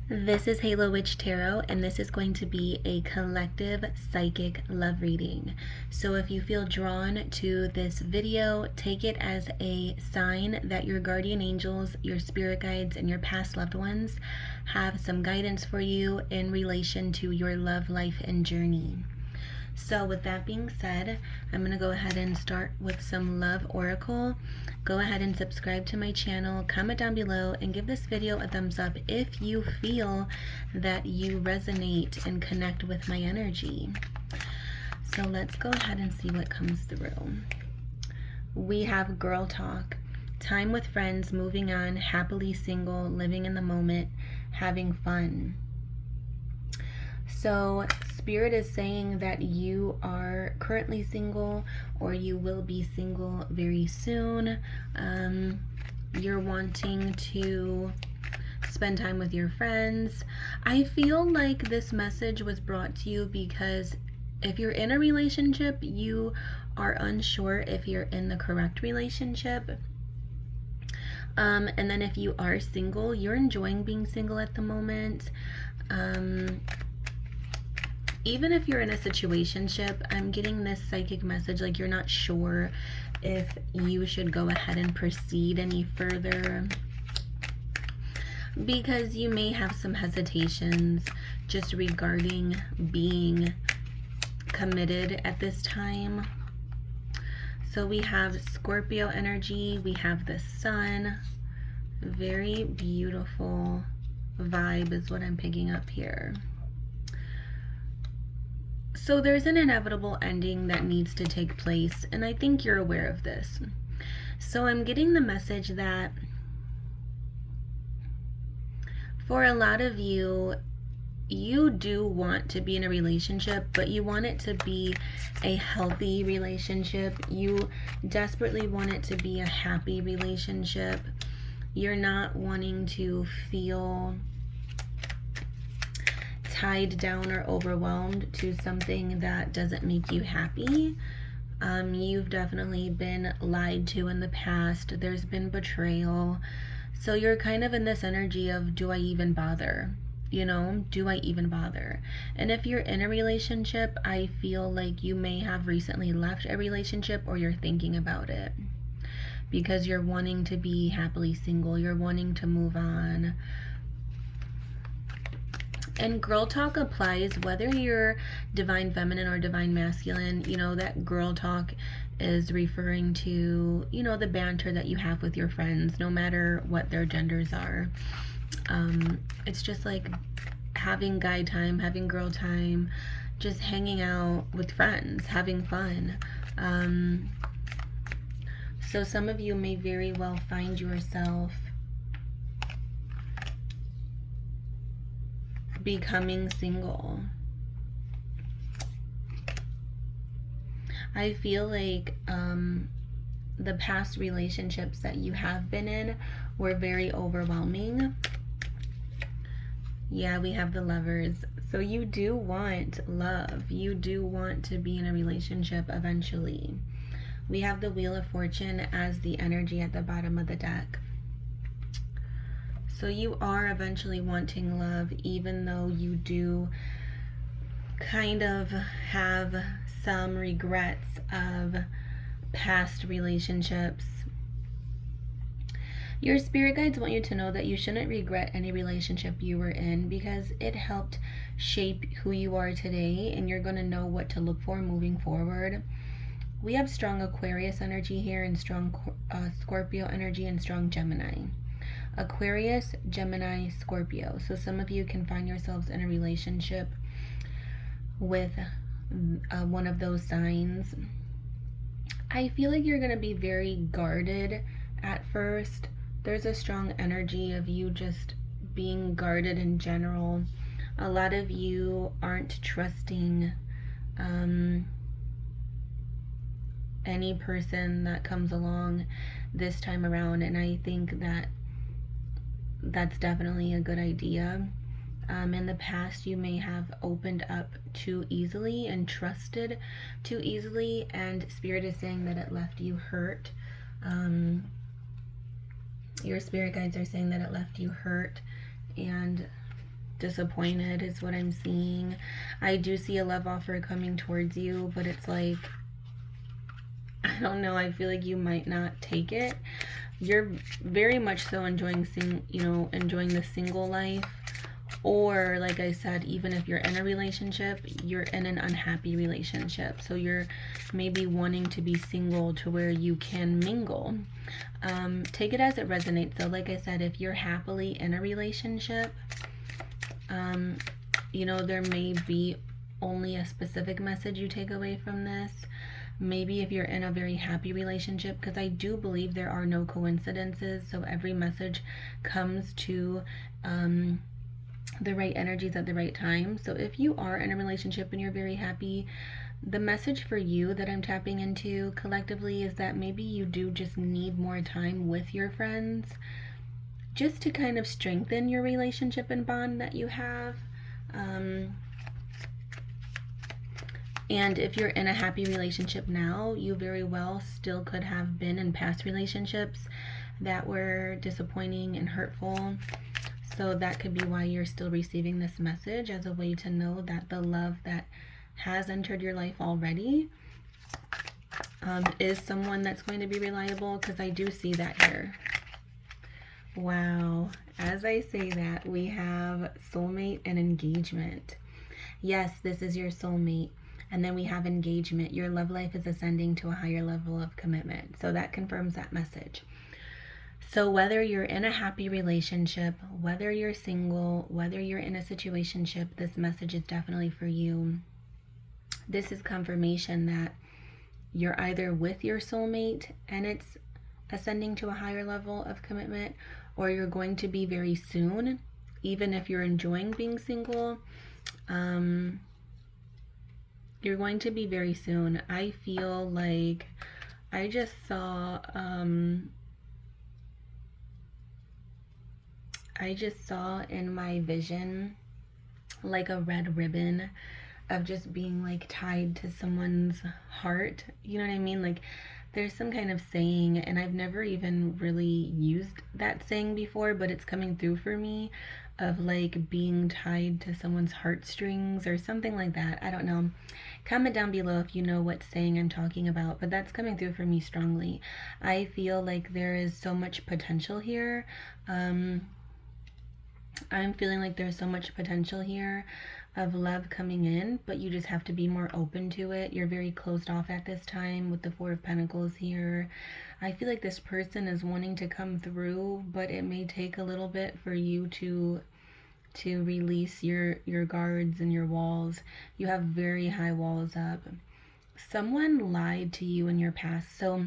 This is Halo Witch Tarot, and this is going to be a collective psychic love reading. So if you feel drawn to this video, take it as a sign that your guardian angels, your spirit guides, and your past loved ones have some guidance for you in relation to your love life and journey. So with that being said, I'm going to go ahead and start with some love oracle. Go ahead and subscribe to my channel, comment down below, and give this video a thumbs up if you feel that you resonate and connect with my energy. So let's go ahead and see what comes through. We have girl talk, time with friends, moving on, happily single, living in the moment, having fun. So Spirit is saying that you are currently single, or you will be single very soon. You're wanting to spend time with your friends. I feel like this message was brought to you because if you're in a relationship, you are unsure if you're in the correct relationship. And then if you are single, you're enjoying being single at the moment. Even if you're in a situationship, I'm getting this psychic message like you're not sure if you should go ahead and proceed any further, because you may have some hesitations just regarding being committed at this time. So we have Scorpio energy, we have the sun. Very beautiful vibe is what I'm picking up here. So there's an inevitable ending that needs to take place, and I think you're aware of this. So I'm getting the message that for a lot of you, you do want to be in a relationship, but you want it to be a healthy relationship. You desperately want it to be a happy relationship. You're not wanting to feel tied down or overwhelmed to something that doesn't make you happy. You've definitely been lied to in the past. There's been betrayal. So you're kind of in this energy of, do I even bother? You know, do I even bother? And if you're in a relationship, I feel like you may have recently left a relationship, or you're thinking about it because you're wanting to be happily single. You're wanting to move on. And girl talk applies whether you're divine feminine or divine masculine. You know, that girl talk is referring to, you know, the banter that you have with your friends, no matter what their genders are. It's just like having guy time, having girl time, just hanging out with friends, having fun. So some of you may very well find yourself becoming single. I feel like the past relationships that you have been in were very overwhelming. Yeah, we have the Lovers. So you do want love. You do want to be in a relationship eventually. We have the Wheel of Fortune as the energy at the bottom of the deck. So you are eventually wanting love, even though you do kind of have some regrets of past relationships. Your spirit guides want you to know that you shouldn't regret any relationship you were in, because it helped shape who you are today, and you're going to know what to look for moving forward. We have strong Aquarius energy here, and strong Scorpio energy, and strong Gemini. Aquarius, Gemini, Scorpio. So some of you can find yourselves in a relationship with one of those signs. I feel like you're going to be very guarded at first. There's a strong energy of you just being guarded in general. A lot of you aren't trusting any person that comes along this time around, and I think that that's definitely a good idea. In the past, you may have opened up too easily and trusted too easily, and Spirit is saying that it left you hurt. Your spirit guides are saying that it left you hurt, and disappointed is what I'm seeing. I do see a love offer coming towards you, but it's like, I don't know, I feel like you might not take it. You're very much so enjoying enjoying the single life, or like I said, even if you're in a relationship, you're in an unhappy relationship, so you're maybe wanting to be single to where you can mingle. Take it as it resonates. So like I said, if you're happily in a relationship, there may be only a specific message you take away from this. Maybe if you're in a very happy relationship, because I do believe there are no coincidences, so every message comes to the right energies at the right time. So if you are in a relationship and you're very happy, the message for you that I'm tapping into collectively is that maybe you do just need more time with your friends, just to kind of strengthen your relationship and bond that you have. And if you're in a happy relationship now, you very well still could have been in past relationships that were disappointing and hurtful. So that could be why you're still receiving this message, as a way to know that the love that has entered your life already is someone that's going to be reliable, because I do see that here. Wow. As I say that, we have soulmate and engagement. Yes, this is your soulmate. And then we have engagement. Your love life is ascending to a higher level of commitment. So that confirms that message. So whether you're in a happy relationship, whether you're single, whether you're in a situationship, this message is definitely for you. This is confirmation that you're either with your soulmate and it's ascending to a higher level of commitment, or you're going to be very soon, even if you're enjoying being single. You're going to be very soon. I feel like I just saw in my vision like a red ribbon of just being like tied to someone's heart. You know what I mean? Like there's some kind of saying, and I've never even really used that saying before, but it's coming through for me, of like being tied to someone's heartstrings or something like that. I don't know. Comment down below if you know what saying I'm talking about, but that's coming through for me strongly. I feel like there is so much potential here. I'm feeling like there's so much potential here of love coming in, but you just have to be more open to it. You're very closed off at this time with the Four of Pentacles here. I feel like this person is wanting to come through, but it may take a little bit for you to release your guards and your walls. You have very high walls up. Someone lied to you in your past. So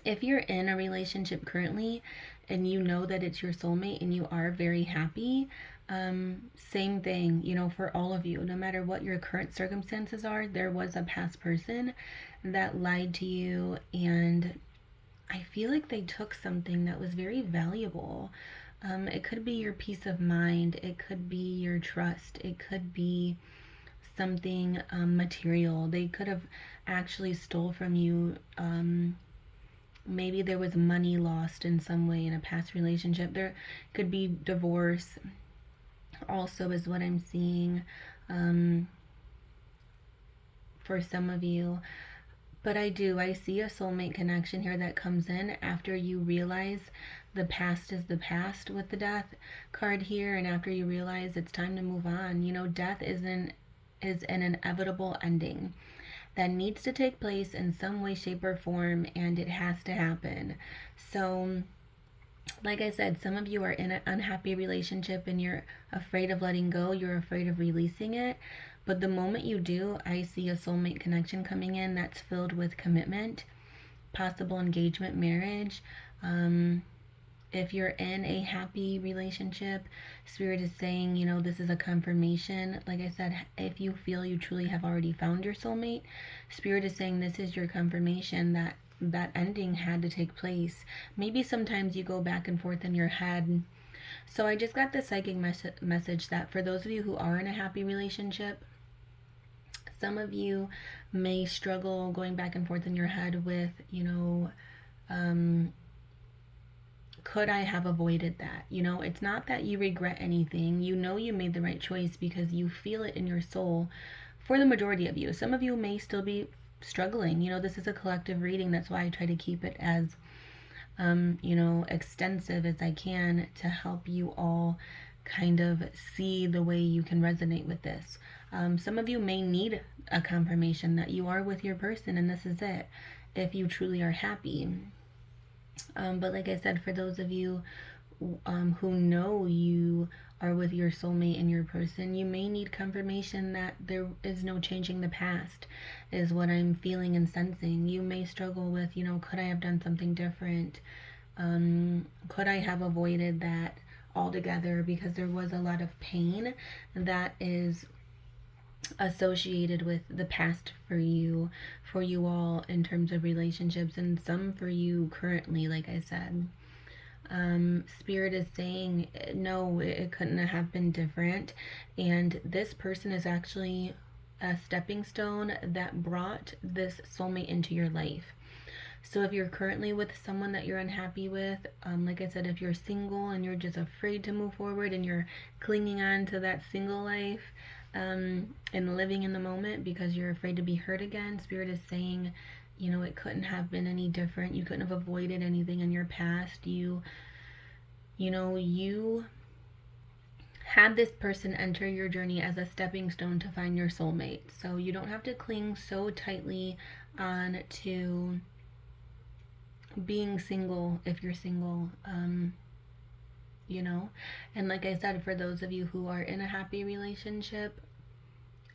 if you're in a relationship currently and you know that it's your soulmate and you are very happy, same thing, for all of you, no matter what your current circumstances are, there was a past person that lied to you, and I feel like they took something that was very valuable. It could be your peace of mind, it could be your trust, it could be something material. They could have actually stole from you. Maybe there was money lost in some way in a past relationship. There could be divorce also, is what I'm seeing for some of you. But I see a soulmate connection here that comes in after you realize the past is the past with the Death card here, and after you realize it's time to move on. Death is an inevitable ending that needs to take place in some way, shape, or form, and it has to happen. So like I said, some of you are in an unhappy relationship and you're afraid of letting go, you're afraid of releasing it. But the moment you do, I see a soulmate connection coming in that's filled with commitment, possible engagement, marriage. If you're in a happy relationship, Spirit is saying, this is a confirmation. Like I said, if you feel you truly have already found your soulmate, Spirit is saying this is your confirmation that that ending had to take place. Maybe sometimes you go back and forth in your head. So I just got the psychic message that for those of you who are in a happy relationship, some of you may struggle going back and forth in your head with, could I have avoided that? You know, it's not that you regret anything. You know you made the right choice because you feel it in your soul for the majority of you. Some of you may still be struggling. You know, this is a collective reading. That's why I try to keep it as, you know, extensive as I can to help you all kind of see the way you can resonate with this. Some of you may need a confirmation that you are with your person and this is it, if you truly are happy. But like I said, for those of you who know you are with your soulmate and your person, you may need confirmation that there is no changing the past, is what I'm feeling and sensing. You may struggle with, you know, could I have done something different? Could I have avoided that altogether? Because there was a lot of pain that is associated with the past for you all in terms of relationships, and some for you currently, like I said. Spirit is saying no, it couldn't have been different, and this person is actually a stepping stone that brought this soulmate into your life. So if you're currently with someone that you're unhappy with, like I said, if you're single and you're just afraid to move forward and you're clinging on to that single life, and living in the moment because you're afraid to be hurt again, Spirit is saying, you know, it couldn't have been any different. You couldn't have avoided anything in your past. You know, you had this person enter your journey as a stepping stone to find your soulmate. So you don't have to cling so tightly on to being single if you're single, you know. And like I said, for those of you who are in a happy relationship,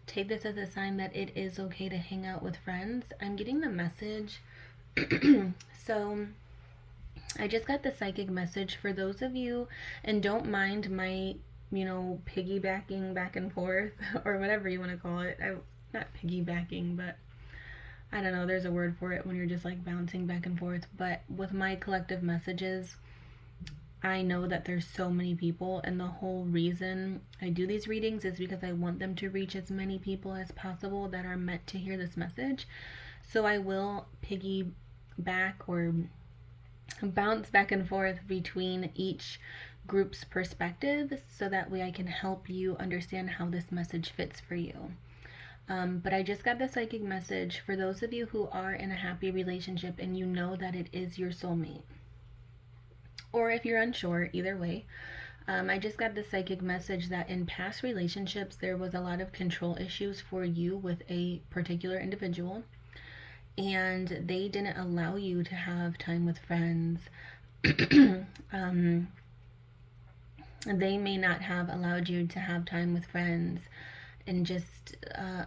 take this as a sign that it is okay to hang out with friends. I'm getting the message. So I just got the psychic message for those of you, and don't mind my, you know, piggybacking back and forth or whatever you want to call it. Not piggybacking, but I don't know, there's a word for it when you're just like bouncing back and forth. But with my collective messages, I know that there's so many people, and the whole reason I do these readings is because I want them to reach as many people as possible that are meant to hear this message. So I will piggyback or bounce back and forth between each group's perspectives so that way I can help you understand how this message fits for you. But I just got the psychic message for those of you who are in a happy relationship and you know that it is your soulmate. Or if you're unsure, either way, I just got the psychic message that in past relationships there was a lot of control issues for you with a particular individual, and they didn't allow you to have time with friends. They may not have allowed you to have time with friends and just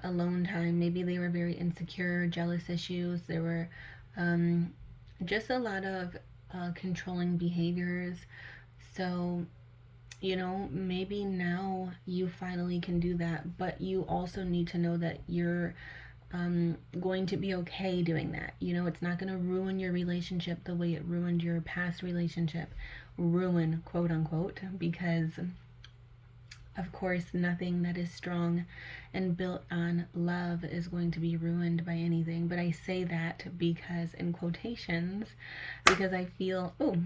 alone time. Maybe they were very insecure, jealous issues. There were just a lot of controlling behaviors. So, you know, maybe now you finally can do that, but you also need to know that you're going to be okay doing that. You know, it's not going to ruin your relationship the way it ruined your past relationship. Ruin, quote unquote, because of course nothing that is strong and built on love is going to be ruined by anything. But I say that because in quotations, because I feel, oh,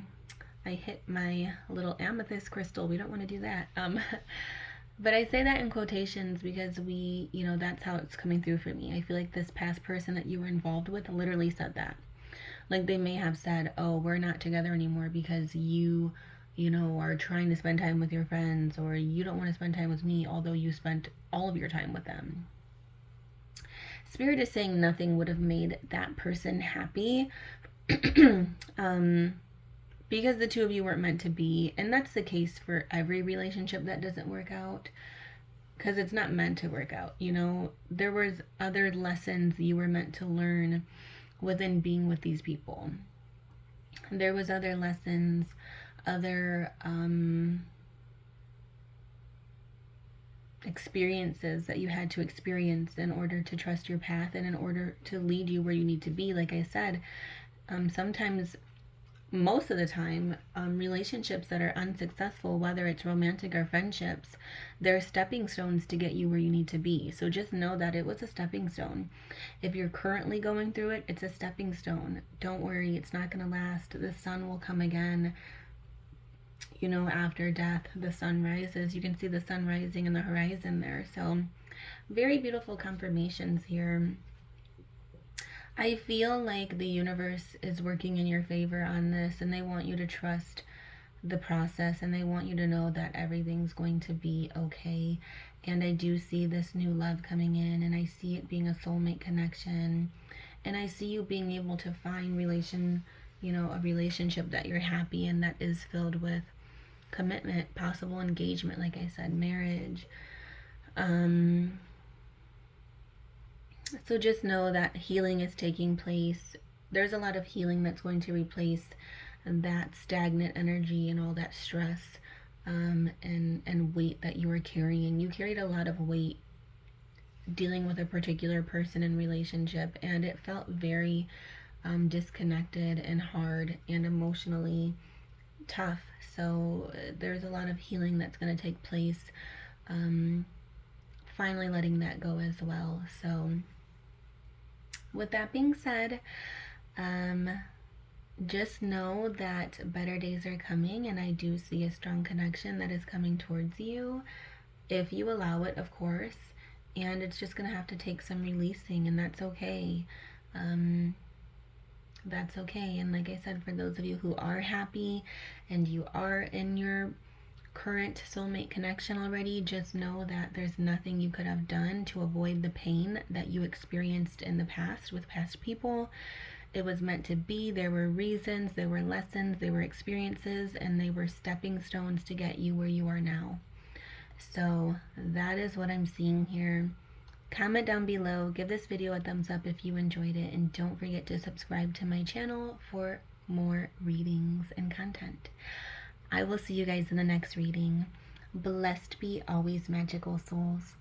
I hit my little amethyst crystal. We don't want to do that. But I say that in quotations because we, you know, that's how it's coming through for me. I feel like this past person that you were involved with literally said that. Like they may have said, oh, we're not together anymore because you know, are trying to spend time with your friends, or you don't want to spend time with me, although you spent all of your time with them. Spirit is saying nothing would have made that person happy because the two of you weren't meant to be. And that's the case for every relationship that doesn't work out, because it's not meant to work out. You know, there was other lessons you were meant to learn within being with these people. There was other lessons, other experiences that you had to experience in order to trust your path and in order to lead you where you need to be. Like I said, sometimes, most of the time, relationships that are unsuccessful, whether it's romantic or friendships, they're stepping stones to get you where you need to be. So just know that it was a stepping stone. If you're currently going through it, it's a stepping stone. Don't worry, it's not going to last. The sun will come again. you know, after death, the sun rises. You can see the sun rising in the horizon there. So very beautiful confirmations here. I feel like the universe is working in your favor on this, and they want you to trust the process, and they want you to know that everything's going to be okay. And I do see this new love coming in, and I see it being a soulmate connection, and I see you being able to find a relationship that you're happy in, that is filled with commitment, possible engagement, like I said, marriage. So just know that healing is taking place. There's a lot of healing that's going to replace that stagnant energy and all that stress, and weight that you were carrying. You carried a lot of weight dealing with a particular person in relationship, and it felt very disconnected and hard and emotionally tough. So there's a lot of healing that's going to take place. Finally letting that go as well. So with that being said, just know that better days are coming, and I do see a strong connection that is coming towards you, if you allow it, of course. And it's just going to have to take some releasing, and that's okay. That's okay. And like I said, for those of you who are happy and you are in your current soulmate connection already, just know that there's nothing you could have done to avoid the pain that you experienced in the past with past people. It was meant to be. There were reasons, there were lessons, there were experiences, and they were stepping stones to get you where you are now. So that is what I'm seeing here. Comment down below, give this video a thumbs up if you enjoyed it, and don't forget to subscribe to my channel for more readings and content. I will see you guys in the next reading. Blessed be always, magical souls.